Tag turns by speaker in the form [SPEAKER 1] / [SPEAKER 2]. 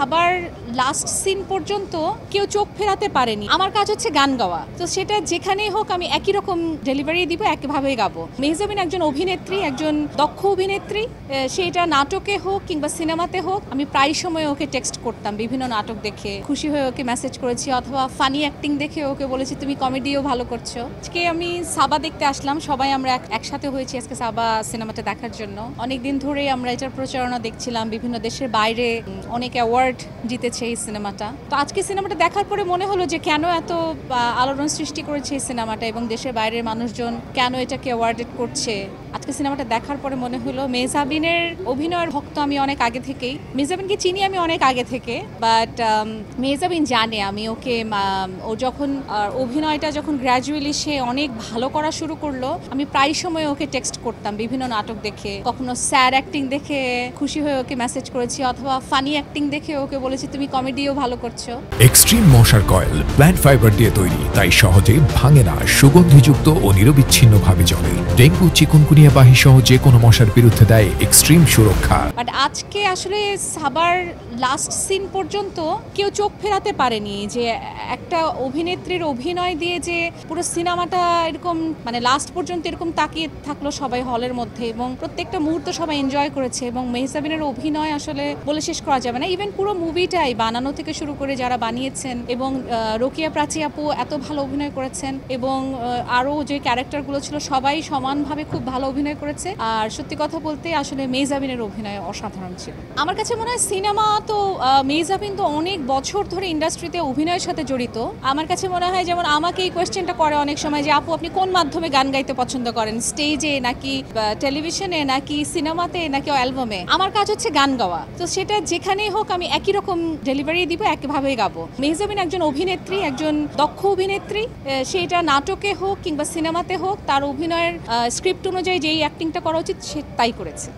[SPEAKER 1] সাবার last scene পর্যন্ত কেউ চোখ ফেরাতে পারেনি। আমার কাজ হচ্ছে গান গাওয়া, তো সেটা যেখানেই হোক আমি একই রকম ডেলিভারি দিব, একইভাবেই গাবো। মেহজাবিন একজন অভিনেত্রী, একজন দক্ষ অভিনেত্রী। সেটা নাটকে হোক কিংবা সিনেমাতে হোক, আমি প্রায় সময় ওকে টেক্সট করতাম বিভিন্ন নাটক দেখে, খুশি হয়ে ওকে মেসেজ করেছি, অথবা ফানি অ্যাক্টিং দেখে ওকে বলেছি তুমি কমেডিও ভালো করছো। আজকে আমি সাবা দেখতে আসলাম, সবাই আমরা একসাথে হয়েছি আজকে সাবা সিনেমাটা দেখার জন্য। অনেকদিন ধরেই আমরা এটার প্রচারণা দেখছিলাম, বিভিন্ন দেশের বাইরে অনেক অ্যাওয়ার্ড জিতেছে এই সিনেমাটা। তো আজকে সিনেমাটা দেখার পরে মনে হলো যে কেন এত আলোড়ন সৃষ্টি করেছে এই সিনেমাটা, এবং দেশের বাইরের মানুষজন কেন এটাকে অ্যাওয়ার্ডেড করছে। আজকে সিনেমাটা দেখার পরে মনে হলো মেহজাবিনের অভিনয়ের ভক্ত আমি অনেক আগে থেকেই, মেহজাবিনকে চিনি আমি অনেক আগে থেকে, বাট মেহজাবিন জানে আমি ওকে, ও যখন অভিনয়টা যখন গ্র্যাজুয়ালি সে অনেক ভালো করা শুরু করলো, আমি প্রায় সময় ওকে টেক্সট করতাম বিভিন্ন নাটক দেখে, কখনো স্যাড অ্যাক্টিং দেখে খুশি হয়ে ওকে মেসেজ করেছি, অথবা ফানি অ্যাক্টিং দেখে ওকে বলেছি তুমি কমেডিও ভালো করছো।
[SPEAKER 2] এক্সট্রিম মশার কয়েল প্ল্যান্ট ফাইবার দিয়ে তৈরি, তাই সহজে ভাঙে না, সুগন্ধিযুক্ত ও নিরবিচ্ছিন্নভাবে জ্বলে। ডেঙ্গু, চিকুনগুনিয়া বাহি সহ যে কোনো মশার বিরুদ্ধে দেয় এক্সট্রিম সুরক্ষা।
[SPEAKER 1] বাট আজকে আসলে সাবার লাস্ট সিন পর্যন্ত কেউ চোখ ফেরাতে পারেনি, যে একটা অভিনেত্রীর অভিনয় দিয়ে যে পুরো সিনেমাটা এরকম মানে লাস্ট পর্যন্ত এরকম তাকিয়ে থাকলো সবাই হলের মধ্যে, এবং প্রত্যেকটা মুহূর্ত সবাই এনজয় করেছে। এবং মেহজাবিনের অভিনয় আসলে বলে শেষ করা যাবে না। ইভেন পুরো মুভিটাই বানানো থেকে শুরু করে যারা বানিয়েছেন, এবং রোকিয়া প্রাচী আপু এত ভালো অভিনয় করেছেন, এবং আরও যে ক্যারেক্টারগুলো ছিল সবাই সমানভাবে খুব ভালো অভিনয় করেছে। আর সত্যি কথা বলতে আসলে মেহজাবিনের অভিনয় অসাধারণ ছিল। আমার কাছে মনে হয় সিনেমা তো মেহজাবিন তো অনেক বছর ধরে ইন্ডাস্ট্রিতে অভিনয়ের সাথে জড়িত। আমার কাছে মনে হয় যেমন আমাকে এই কোয়েশ্চেনটা করে অনেক সময় যে আপু আপনি কোন মাধ্যমে গান গাইতে পছন্দ করেন, স্টেজে নাকি টেলিভিশনে নাকি সিনেমাতে নাকি অ্যালবামে। আমার কাজ হচ্ছে গান গাওয়া, তো সেটা যেখানেই হোক আমি একই রকম ডেলিভারি দিব, একইভাবেই গাবো। মেহজাবিন একজন অভিনেত্রী, একজন দক্ষ অভিনেত্রী। সেটা নাটকে হোক কিংবা সিনেমাতে হোক, তার অভিনয়ের স্ক্রিপ্ট অনুযায়ী যেই অ্যাক্টিংটা করা উচিত সে তাই করেছে।